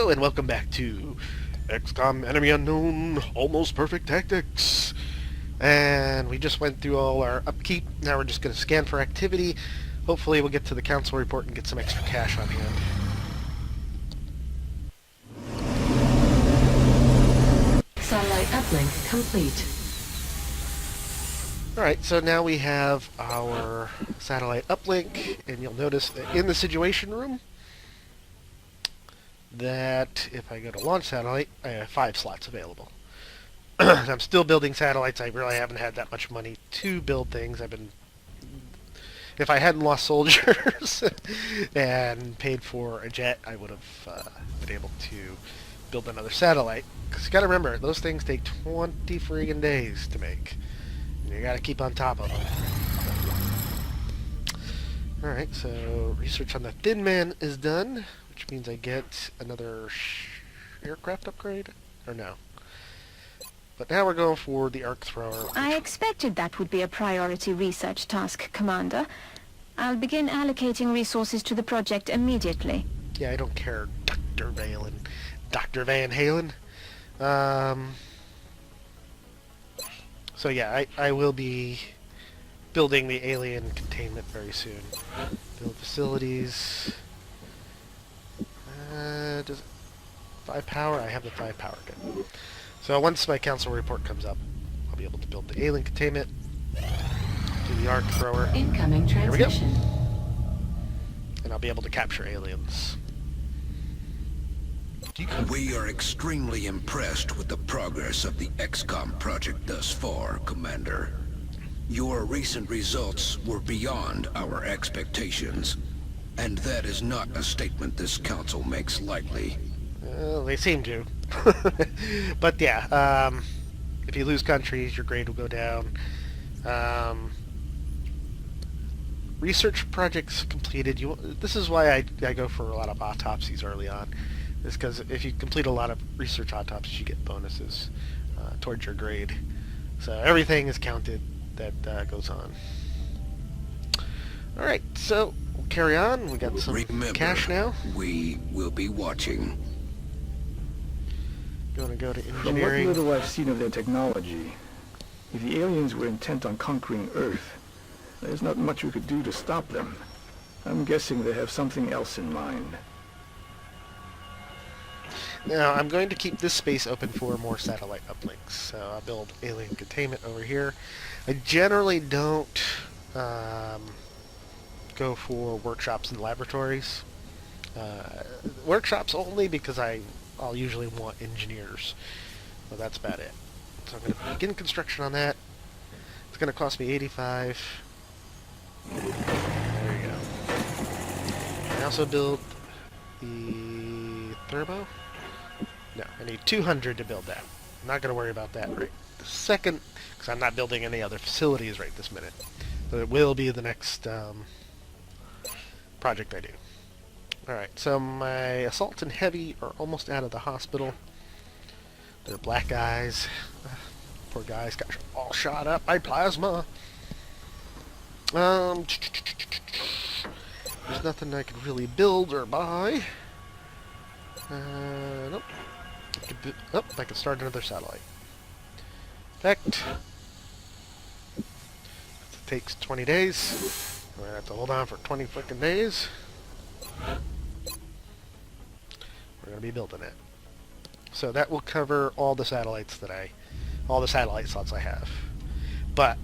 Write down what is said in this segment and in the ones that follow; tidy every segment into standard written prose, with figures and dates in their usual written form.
Hello and welcome back to XCOM Enemy Unknown Almost Perfect Tactics. And we just went through all our upkeep. Now we're just going to scan for activity. Hopefully we'll get to the council report and get some extra cash on hand. Satellite uplink complete. Alright, so now we have our satellite uplink, and you'll notice that in the situation room that if I go to launch satellite, I have 5 slots available. I'm still building satellites. I really haven't had that much money to build things. If I hadn't lost soldiers and paid for a jet, I would have been able to build another satellite. Because you got to remember, those things take 20 friggin' days to make. And you got to keep on top of them. Alright, so research on the Thin Man is done, which means I get another aircraft upgrade? Or no? But now we're going for the arc thrower. I expected that would be a priority research task, Commander. I'll begin allocating resources to the project immediately. Yeah, I don't care, Dr. Valen. Dr. Van Halen. So yeah, I will be building the alien containment very soon. Build facilities. Does it 5 power? I have the 5 power. Good. So once my council report comes up, I'll be able to build the alien containment, do the arc thrower. Incoming transmission. Here we go. And I'll be able to capture aliens. We are extremely impressed with the progress of the XCOM project thus far, Commander. Your recent results were beyond our expectations, and that is not a statement this council makes lightly. They seem to. But yeah, if you lose countries, your grade will go down. Research projects completed. This is why I go for a lot of autopsies early on. Is because if you complete a lot of research autopsies, you get bonuses towards your grade. So everything is counted that goes on. Alright, so we'll carry on. We got some cash now. We will be watching. Going to go to From what engineering. little I've seen of their technology, if the aliens were intent on conquering Earth, there's not much we could do to stop them. I'm guessing they have something else in mind. Now, I'm going to keep this space open for more satellite uplinks. So I'll build alien containment over here. I generally don't go for workshops and laboratories. Workshops only because I'll usually want engineers. Well, that's about it. So I'm going to begin construction on that. It's going to cost me 85. There you go. I also built the turbo. No, I need 200 to build that. I'm not going to worry about that right this second, because I'm not building any other facilities right this minute. But it will be the next project I do. Alright, so my assault and heavy are almost out of the hospital. They're black guys. Poor guys got all shot up by plasma. There's nothing I could really build or buy. Nope. I can start another satellite. Effect. It takes 20 days. I'm gonna have to hold on for 20 frickin' days. We're gonna be building it. So that will cover all the satellites all the satellite slots I have. But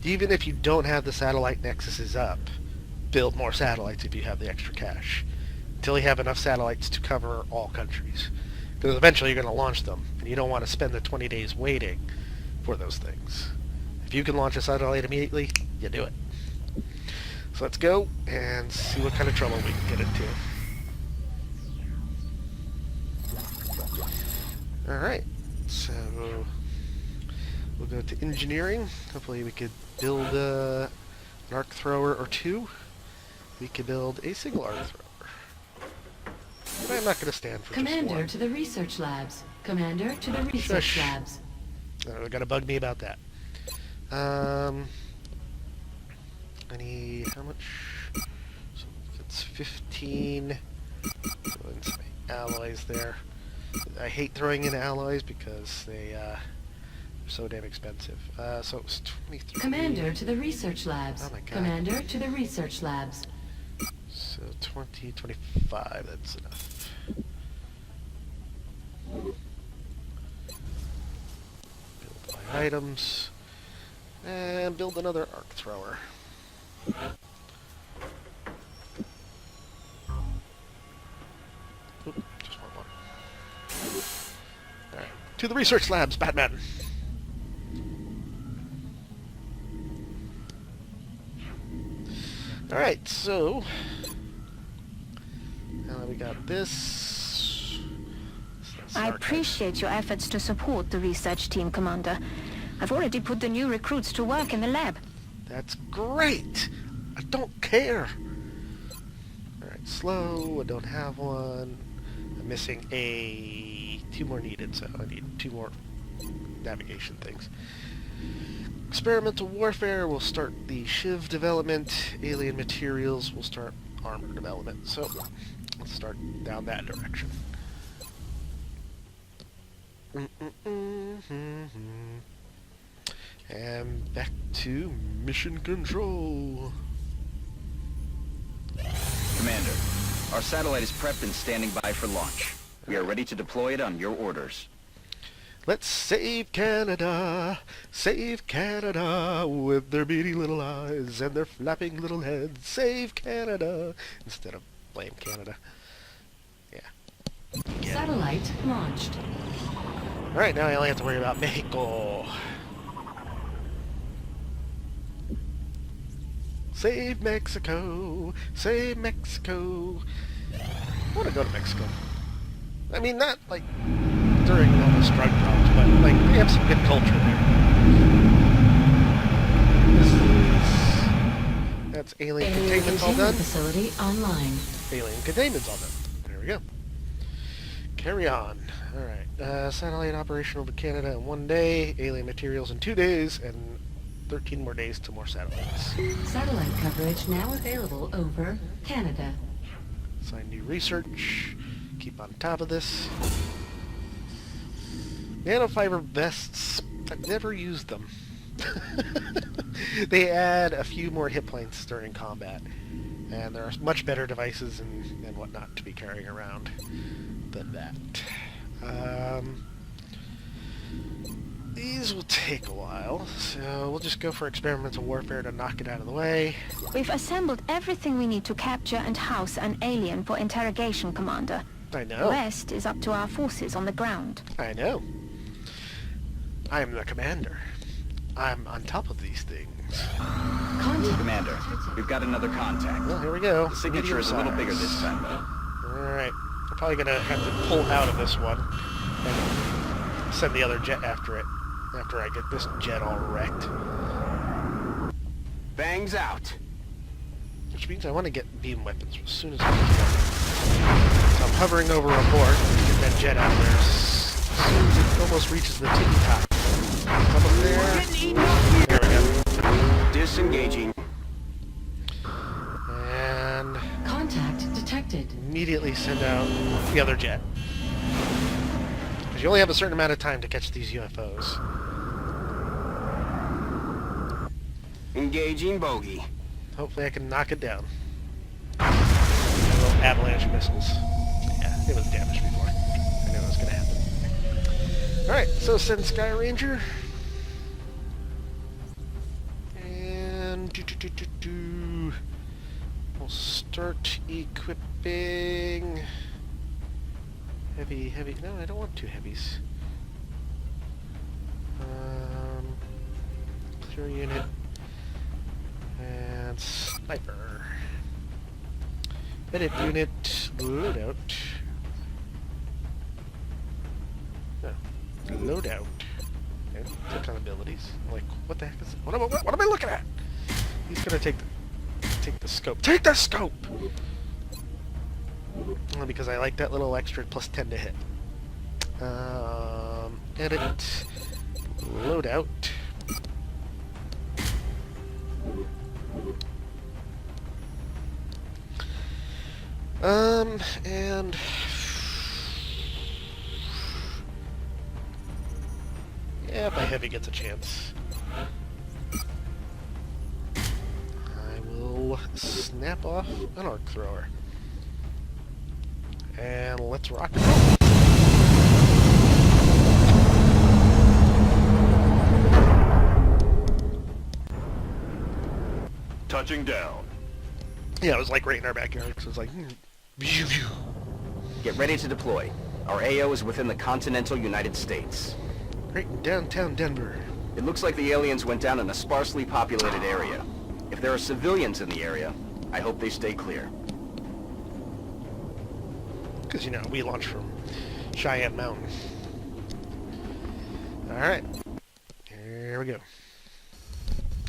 even if you don't have the satellite nexuses up, build more satellites if you have the extra cash. Until you have enough satellites to cover all countries. Because eventually you're going to launch them, and you don't want to spend the 20 days waiting for those things. If you can launch a satellite immediately, you do it. So let's go and see what kind of trouble we can get into. Alright, so we'll go to engineering. Hopefully we could build an arc thrower or 2. We could build a single arc thrower. But I'm not going to stand for Commander just one. to the research labs. Commander to the research Shush. labs. They're going to bug me about that. I need how much? So it's 15. So let's alloys there. I hate throwing in alloys because they're so damn expensive. So it was 23. Commander to the research labs. Oh my God. Commander to the research labs. So 20, 25, that's enough. Build my items. And build another arc thrower. Oop, just one. Alright. To the research labs, Batman! Alright, so... now that we got this... I appreciate your efforts to support the research team, Commander. I've already put the new recruits to work in the lab. That's great! I don't care! Alright, slow, I don't have one. I'm missing two more needed, so I need 2 more navigation things. Experimental warfare will start the Shiv development. Alien materials will start armor development. So, let's start down that direction. And back to mission control. Commander, our satellite is prepped and standing by for launch. We are ready to deploy it on your orders. Let's save Canada with their beady little eyes and their flapping little heads. Save Canada instead of blame Canada. Yeah. Satellite launched. Alright, now I only have to worry about Mexico. Save Mexico! Save Mexico! I want to go to Mexico. I mean, not like during all this drug problems, but like they have some good culture there. That's alien containment's all done. Facility online. Alien containment's all done. There we go. Carry on. Alright. Satellite operational to Canada in 1 day, alien materials in 2 days, and 13 more days to more satellites. Satellite coverage now available over Canada. Assign new research. Keep on top of this. Nanofiber vests. I've never used them. They add a few more hit points during combat. And there are much better devices and whatnot to be carrying around than that. These will take a while, so we'll just go for experimental warfare to knock it out of the way. We've assembled everything we need to capture and house an alien for interrogation, Commander. I The know. rest is up to our forces on the ground. I know. I am the commander. I'm on top of these things. Contact. Commander, we've got another contact. Well, here we go. The signature is a little bigger this time, though. Alright. I'm probably going to have to pull out of this one and send the other jet after it, after I get this jet all wrecked. Bangs out. Which means I want to get beam weapons as soon as I can. So I'm hovering over a board, get that jet out there as soon as it almost reaches the tippy top. Up there. There we go. Disengaging. And Contact detected. immediately send out the other jet. Because you only have a certain amount of time to catch these UFOs. Engaging bogey. Hopefully I can knock it down. Little avalanche missiles. Yeah, it was damaged before. I knew it was going to happen. Alright, so send Sky Ranger. And we'll start equipping heavy. No, I don't want 2 heavies. Clear unit and sniper. Edit unit loadout. No, loadout. Okay, click on abilities. I'm like, what the heck is it? What am I looking at? He's gonna take the scope. Take the scope! Well, because I like that little extra plus 10 to hit. Edit. Loadout. And if my heavy gets a chance. I will snap off an arc thrower. And let's rock and roll. Touching down. Yeah, it was like right in our backyard, so it was like... View, view. Get ready to deploy. Our AO is within the continental United States. Right in downtown Denver. It looks like the aliens went down in a sparsely populated area. If there are civilians in the area, I hope they stay clear. Because, you know, we launched from Cheyenne Mountain. Alright. Here we go.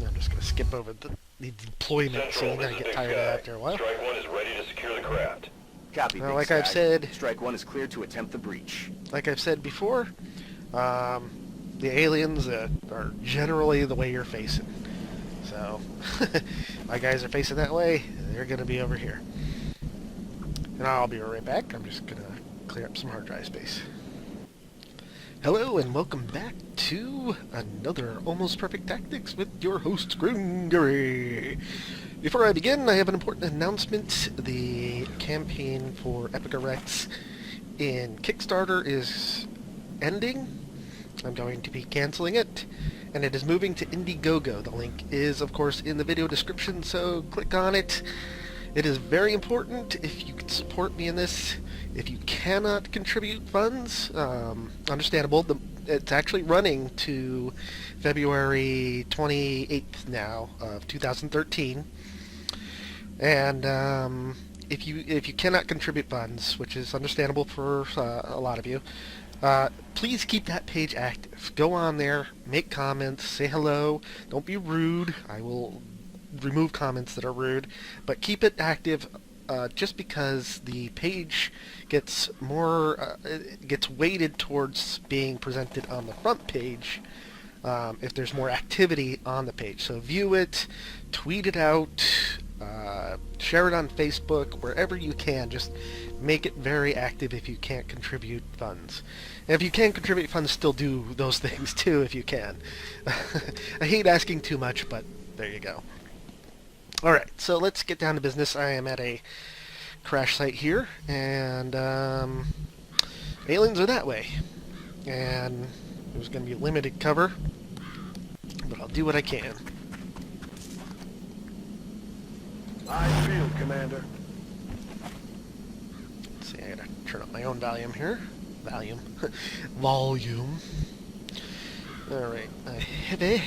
I'm just going to skip over the deployment scene. I get tired of that after a while. Strike 1 is ready to secure the craft. Copy, Well, Big like Sky. I've said... Strike 1 is clear to attempt the breach. Like I've said before, the aliens are generally the way you're facing. So, my guys are facing that way, they're going to be over here. And I'll be right back. I'm just going to clear up some hard drive space. Hello, and welcome back to another Almost Perfect Tactics with your host, Gringary. Before I begin, I have an important announcement. The campaign for Epica Rex in Kickstarter is ending. I'm going to be canceling it, and it is moving to Indiegogo. The link is, of course, in the video description, so click on it. It is very important if you could support me in this. If you cannot contribute funds, understandable. It's actually running to February 28th now of 2013. And if you cannot contribute funds, which is understandable for a lot of you, please keep that page active. Go on there, make comments, say hello. Don't be rude. I will remove comments that are rude, but keep it active. Just because the page gets more, gets weighted towards being presented on the front page if there's more activity on the page. So view it, tweet it out, share it on Facebook, wherever you can. Just make it very active if you can't contribute funds. And if you can contribute funds, still do those things too if you can. I hate asking too much, but there you go. Alright, so let's get down to business. I am at a crash site here, and aliens are that way. And there's going to be limited cover, but I'll do what I can. I field, Commander. Let's see, I gotta turn up my own volume here. Volume. Alright, heavy.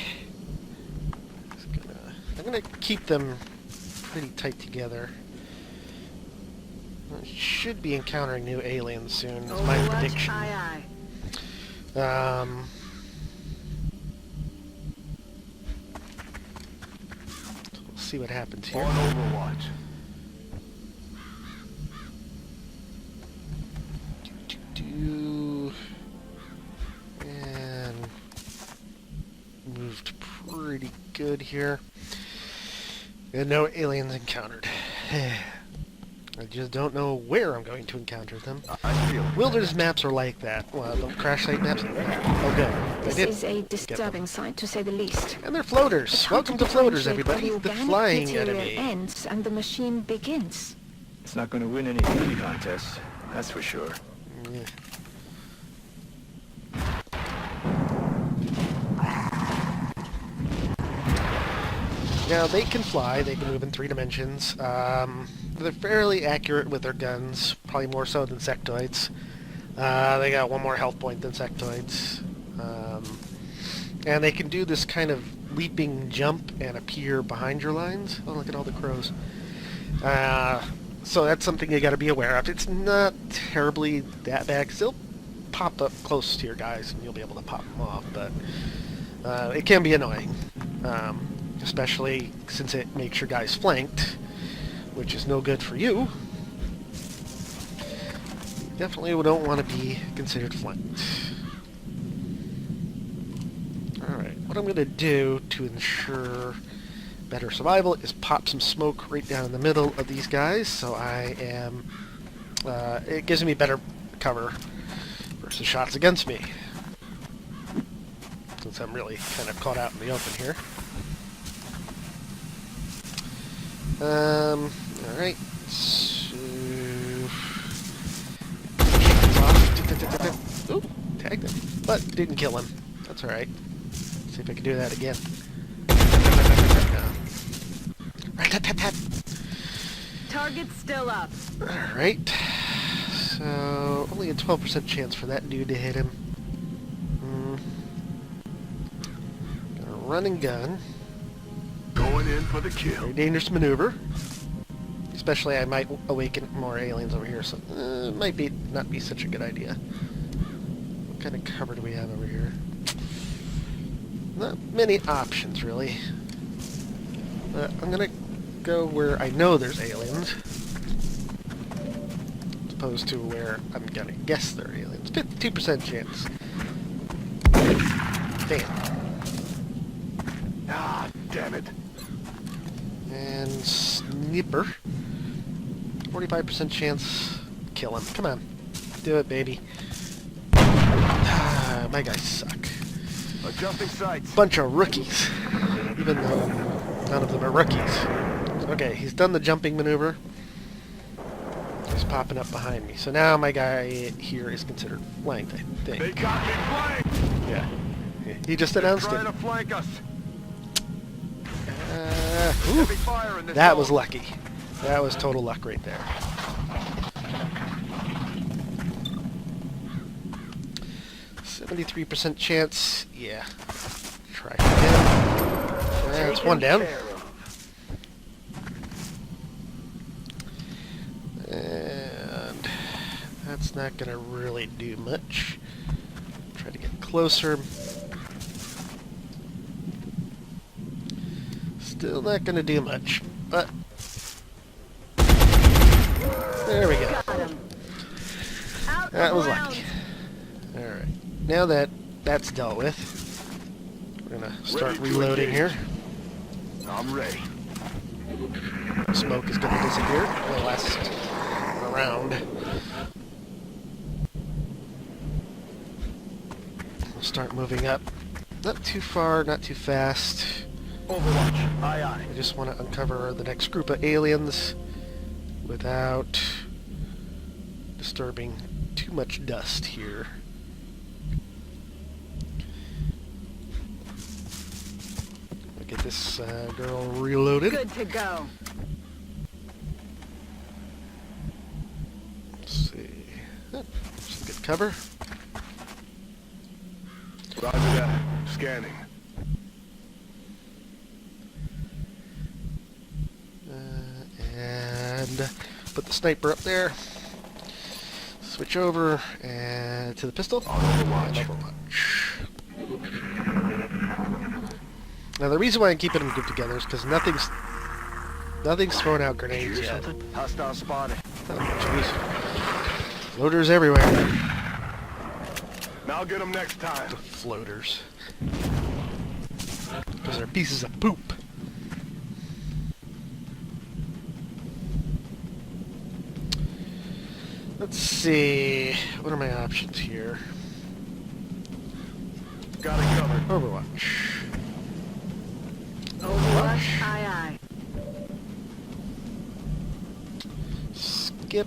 I'm going to keep them pretty tight together. I should be encountering new aliens soon, is my prediction. Aye, We'll see what happens here. On Overwatch. And moved pretty good here. And no aliens encountered. I just don't know where I'm going to encounter them. Wilderness maps are like that. Well, don't crash site maps like that. Oh, good. This I did is a get them. disturbing sight, to say the least. And they're floaters. Welcome to floaters, everybody. The organic flying material enemy. ends and the machine begins. It's not going to win any beauty contests, that's for sure. Yeah. Now, they can fly, they can move in 3 dimensions. They're fairly accurate with their guns, probably more so than sectoids. They got 1 more health point than sectoids. And they can do this kind of leaping jump and appear behind your lines. Oh, look at all the crows. So that's something you got to be aware of. It's not terribly that bad, because they'll pop up close to your guys and you'll be able to pop them off, but it can be annoying. Especially since it makes your guys flanked, which is no good for you. You definitely don't want to be considered flanked. Alright, what I'm going to do to ensure better survival is pop some smoke right down in the middle of these guys, so I am... it gives me better cover versus shots against me. since I'm really kind of caught out in the open here. Alright. So... Ooh, tagged him. But didn't kill him. That's alright. See if I can do that again. Right, Target's still up. Alright. So, only a 12% chance for that dude to hit him. Gonna run and gun. Going in for the kill. Very dangerous maneuver. Especially I might awaken more aliens over here, so it might not be such a good idea. What kind of cover do we have over here? Not many options, really. But I'm gonna go where I know there's aliens, as opposed to where I'm gonna guess they're aliens. 52% chance. Damn. Ah, damn it. And Sniper. 45% chance. Kill him. Come on. Do it, baby. Ah, my guys suck. Adjusting sights. Bunch of rookies. Even though none of them are rookies. Okay, he's done the jumping maneuver. He's popping up behind me. So now my guy here is considered flanked, I think. They got me flanked. Yeah. He just announced Trying it. to flank us. Ooh, Heavy fire in this that zone. was lucky. That was total luck right there. %73% chance. Yeah. Try again. That's one down. And that's not going to really do much. Try to get closer. Still not going to do much, but there we go. That was lucky. Alright. Now that that's dealt with, we're going to start reloading here. I'm ready. Smoke is going to disappear for the last round. We'll start moving up. Not too far, not too fast. Overwatch. Aye, aye. I just want to uncover the next group of aliens without disturbing too much dust here. I'll get this girl reloaded. Good to go. Let's see. Oh, some good cover. Roger that. Scanning. And put the sniper up there. Switch over and to the pistol. Overwatch. Now the reason why I'm keeping them grouped together is because nothing's thrown out grenades Hear yet. something? Hostile spotted. Oh, jeez. Floaters everywhere. Now get them next time. The floaters. Because they're pieces of poop. Let's see. What are my options here? Got it covered. Overwatch. Overwatch. Aye, aye. Skip.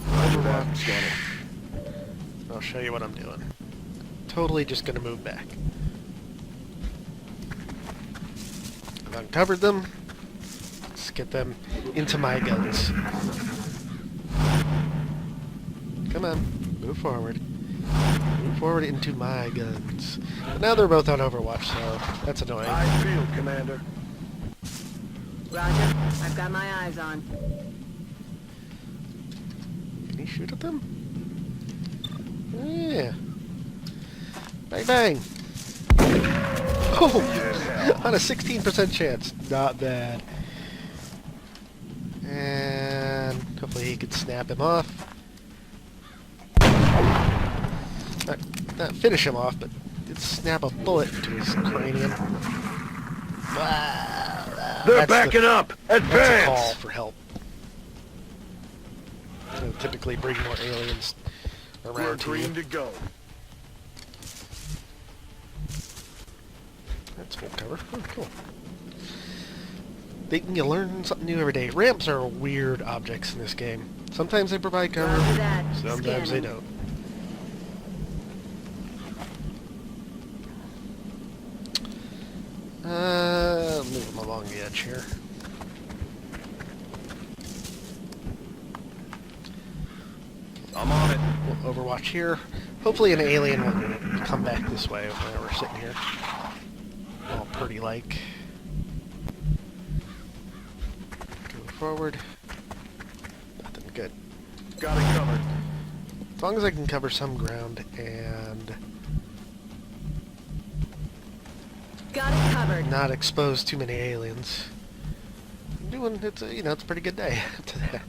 Roger that. Scanning. I'll show you what I'm doing. Totally just gonna move back. I've uncovered them. Let's get them into my guns. Come on, move forward. Move forward into my guns. But now they're both on Overwatch, so that's annoying. I field, Commander. Roger. I've got my eyes on. Can you shoot at them? Yeah. Bang bang. Oh, on a 16% chance. Not bad. And hopefully he could snap him off. Not finish him off, but did snap a bullet into his cranium. They're backing up. That's a call Advance. for help. So typically bring more aliens We're around to you. green to go. That's full cover. Oh, cool. You learn something new every day. Ramps are weird objects in this game. Sometimes they provide cover, Roger that. sometimes they Scanning. don't. Move them along the edge here. I'm on it. We'll overwatch here. Hopefully an alien will come back this way while we're sitting here. All pretty like. Go forward. Nothing good. Got it covered. As long as I can cover some ground and Got it covered. not expose too many aliens, it's a, it's a pretty good day to that.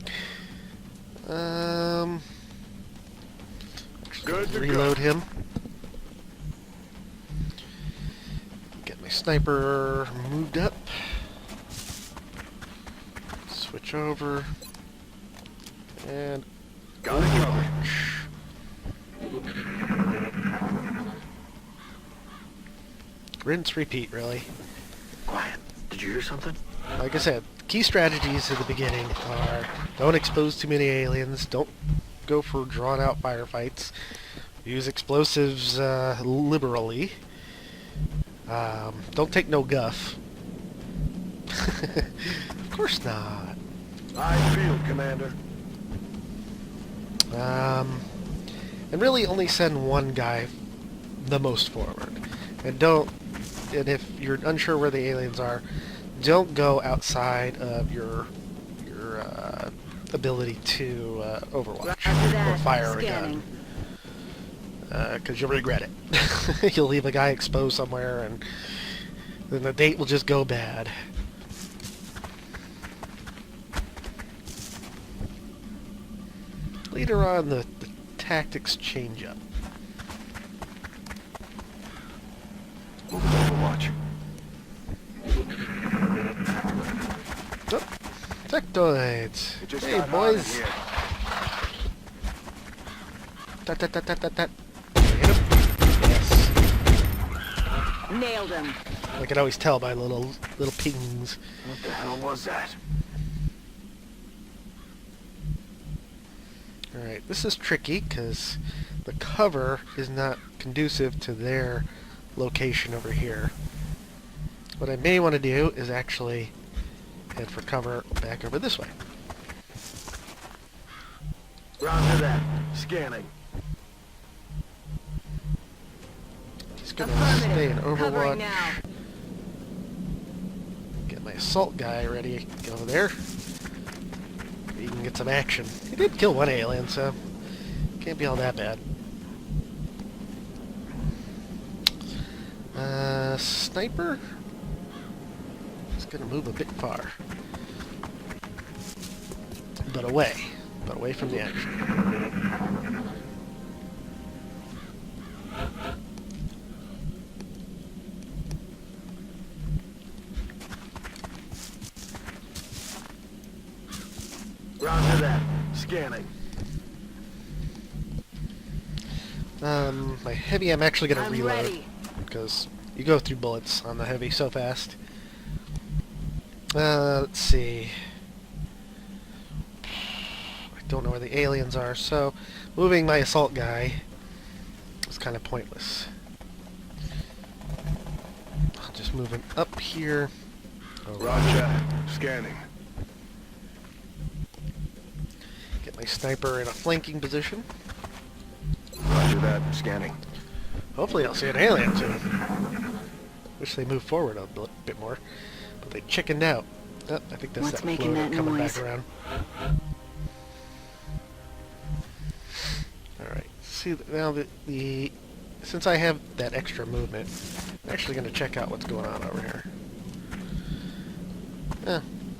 Good to Reload go. him. Get my sniper moved up. Switch over. And Got it covered. rinse, repeat, really. Quiet. Did you hear something? Like I said, key strategies at the beginning are don't expose too many aliens, don't go for drawn-out firefights, use explosives liberally, don't take no guff. Of course not. I feel, Commander. And really only send one guy the most forward. And if you're unsure where the aliens are, don't go outside of your ability to overwatch Roger that. or fire Scanning. a gun. Because you'll regret it. You'll leave a guy exposed somewhere and then the date will just go bad. Later on, the tactics change up. Overwatch. Oh, sectoids. It just Hey, got hot in boys. here. Tat, tat, tat, tat, tat, tat. Hit him. Yes. Nailed him. I can always tell by little pings. What the hell was that? Alright, this is tricky because the cover is not conducive to their location over here. What I may want to do is actually head for cover back over this way. Roger that. Scanning. Just gonna stay in Affirmative. Covering Overwatch. now. Get my assault guy ready over there. He can get some action. He did kill one alien, so can't be all that bad. Sniper? It's gonna move a bit far. But away from the action. Roger that. Scanning. My heavy I'm actually gonna I'm reload. ready. Because you go through bullets on the heavy so fast. Let's see. I don't know where the aliens are, so moving my assault guy is kind of pointless. I'll just move him up here. Roger. Scanning. Get my sniper in a flanking position. Roger that. Scanning. Hopefully I'll see an alien soon. Wish they moved forward a bit more. But they chickened out. Oh, I think that's What's that making floater that coming noise? back around. Alright. See, now the since I have that extra movement, I'm actually going to check out what's going on over here.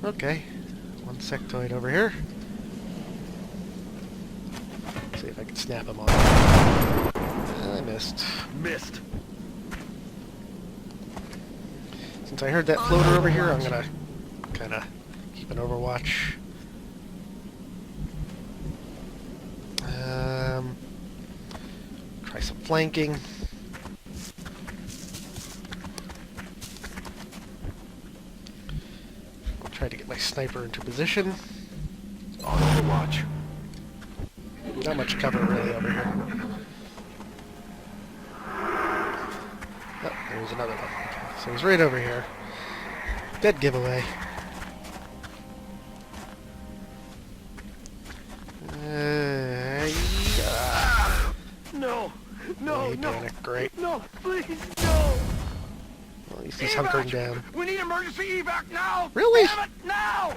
Okay. One sectoid over here. See if I can snap him on. I missed. Missed. Since I heard that floater over here, I'm gonna kind of keep an overwatch. some flanking. I'll try to get my sniper into position. On overwatch. Not much cover really over here. Oh, there's another one. Okay, so he's right over here. Dead giveaway. No! No, He no! panicked. Great. No, please, no! Well, at least he's hunkering down. We need emergency evac now! Really? Damn it, now!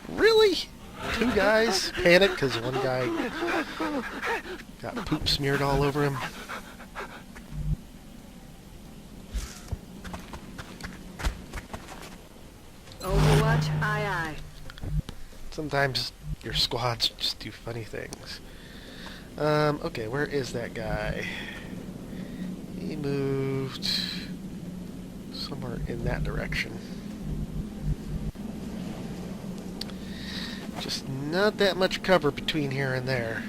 Really? 2 guys panicked because one guy got poop smeared all over him. Overwatch, aye aye. Sometimes your squads just do funny things. Okay, where is that guy? He moved somewhere in that direction. Just not that much cover between here and there.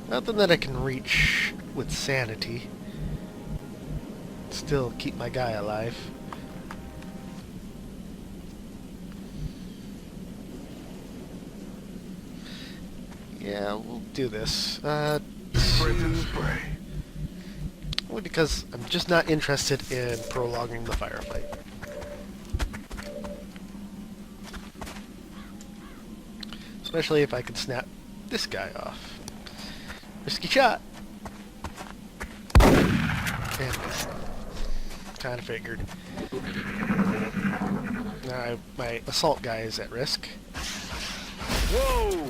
Nothing that I can reach with sanity. Still keep my guy alive. Yeah, we'll do this. Prison spray. Only because I'm just not interested in prolonging the firefight. Especially if I could snap this guy off. Risky shot! And kind of figured. Now my assault guy is at risk. Whoa!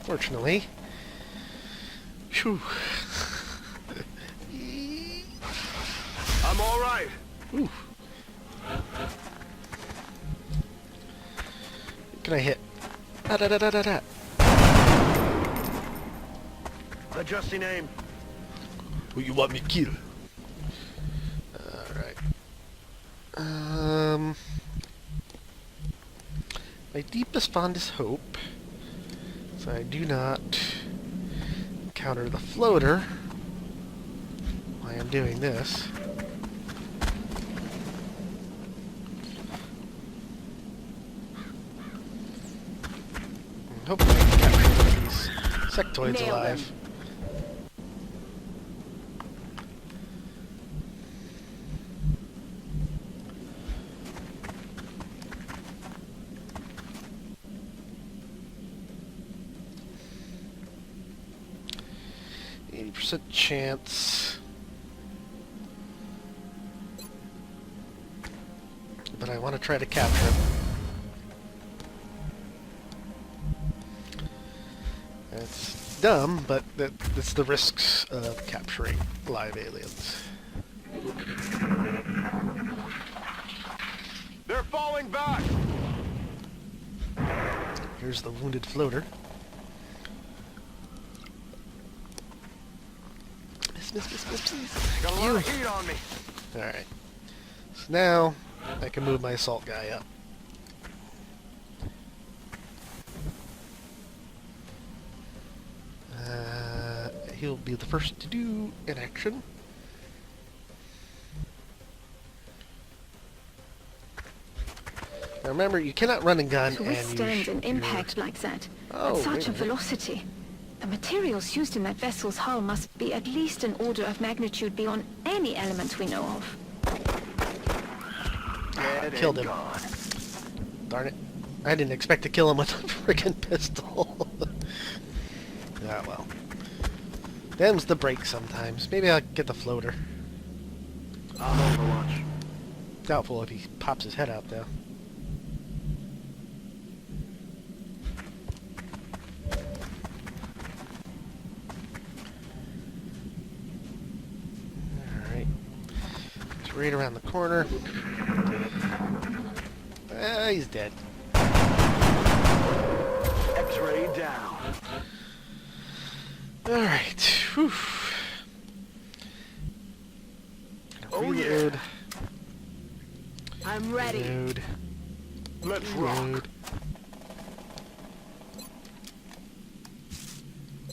Fortunately. Phew. I'm all right. Ooh. Can I hit? Da da da da da da. Adjusting aim. Who you want me to kill? Alright. My deepest fondest hope is I do not encounter the floater while I'm doing this. And hopefully I can capture one of these sectoids Nailed alive. him. 80% chance. But I want to try to capture him. That's dumb, but that's the risks of capturing live aliens. They're falling back. Here's the wounded floater. Miss, please. Got a lot of heat on me. Alright. So now, I can move my assault guy up. He'll be the first to do an action. Now remember, you cannot run and gun To and withstand use an your- impact like that, Oh, at such a really? velocity, the materials used in that vessel's hull must be at least an order of magnitude beyond any element we know of. Dead Killed and him. gone. Darn it. I didn't expect to kill him with a freaking pistol. Ah, well. Them's the break sometimes. Maybe I'll get the floater. I'm overwatch. Doubtful if he pops his head out, though. Alright. It's right around the corner. He's dead. X-ray down. Alright. Whew. Oh, yeah. Reload. I'm ready. Let's rock. Reload.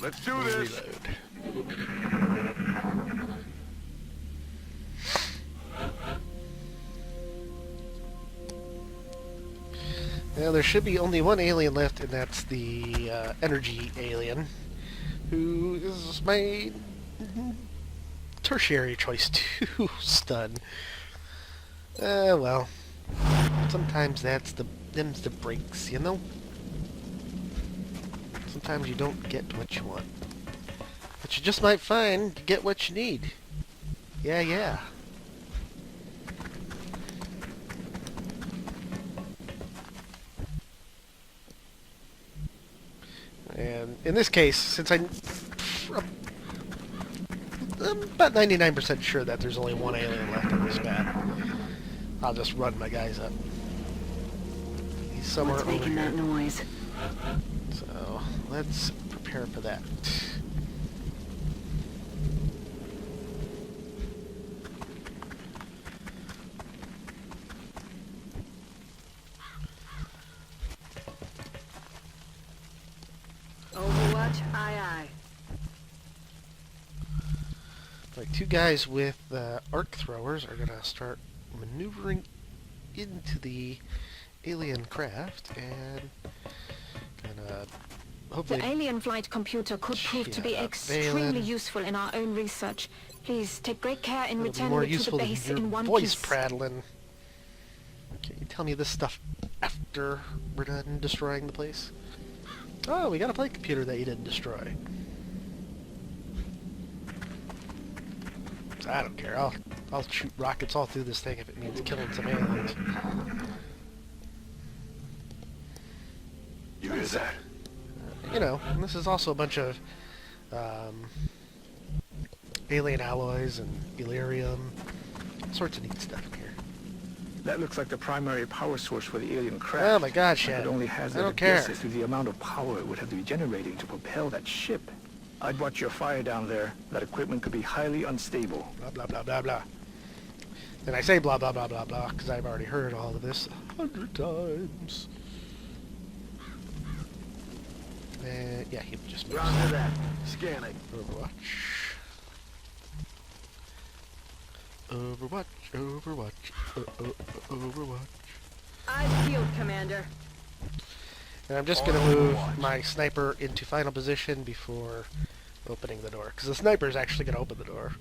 Let's do this. Reload. Now there should be only one alien left, and that's the energy alien, who is my tertiary choice to stun. Well, sometimes them's the breaks, you know? Sometimes you don't get what you want. But you just might find you get what you need. Yeah, yeah. And in this case, since I'm about 99% sure that there's only one alien left on this map, I'll just run my guys up. He's somewhere What's over making here. that noise? So let's prepare for that. Overwatch, aye. Like two guys with arc throwers are gonna start maneuvering into the alien craft and gonna hopefully. The alien flight computer could prove to be Yeah, extremely Valen. useful in our own research. Please take great care in It'll be returning more it to the useful than base your in one voice piece. prattling. Can you tell me this stuff after we're done destroying the place? Oh, we got a flight computer that you didn't destroy. I don't care. I'll shoot rockets all through this thing if it means killing some aliens. You hear that? You know, and this is also a bunch of alien alloys and Illyrium, all sorts of neat stuff in here. That looks like the primary power source for the alien craft. Oh my God, It Shad. only has I don't care. guesses to the amount of power it would have to be generating to propel that ship. I'd watch your fire down there. That equipment could be highly unstable. Blah, blah, blah, blah, blah. And I say blah, blah, blah, blah, blah, because I've already heard all of this 100 times. Yeah, he just moves. Roger that. Scanning. Overwatch. Overwatch, Overwatch, Overwatch. Eyes peeled, Commander. And I'm just going to move my sniper into final position before opening the door. Because the sniper is actually going to open the door.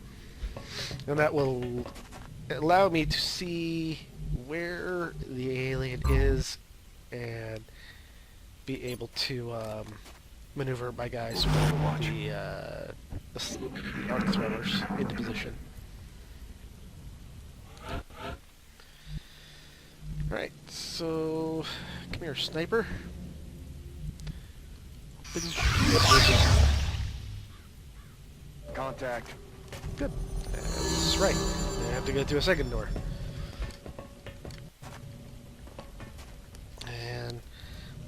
And that will allow me to see where the alien is and be able to maneuver my guys with the arc throwers into position. Alright, so come here, sniper. Contact. Good. That's right. I have to go through a second door. And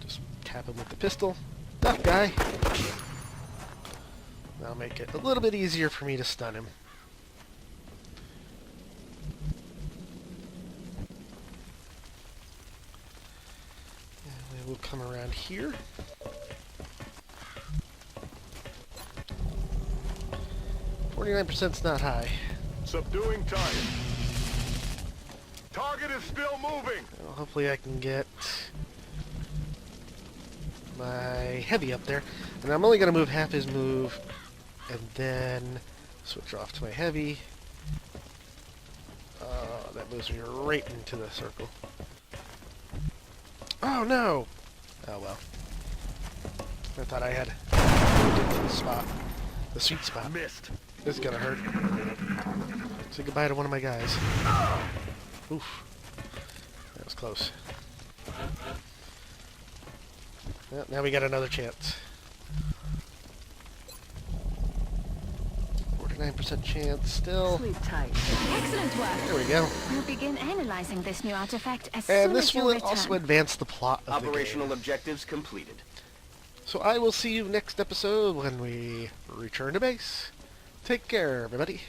just tap him with the pistol. Tough guy. That'll make it a little bit easier for me to stun him. And we will come around here. 49%'s not high. Subduing target. Target is still moving. Well, hopefully I can get my heavy up there. And I'm only going to move half his move and then switch off to my heavy. That moves me right into the circle. Oh no! Oh well. I thought I had moved into the spot. The sweet spot. Missed. This is gonna hurt. Say goodbye to one of my guys. Oof. That was close. Well, now we got another chance. 49% chance still. Sleep tight. Excellent work. There we go. We'll begin analyzing this new artifact as soon And as this you will return. also advance the plot of Operational the game. objectives completed. So I will see you next episode when we return to base. Take care, everybody.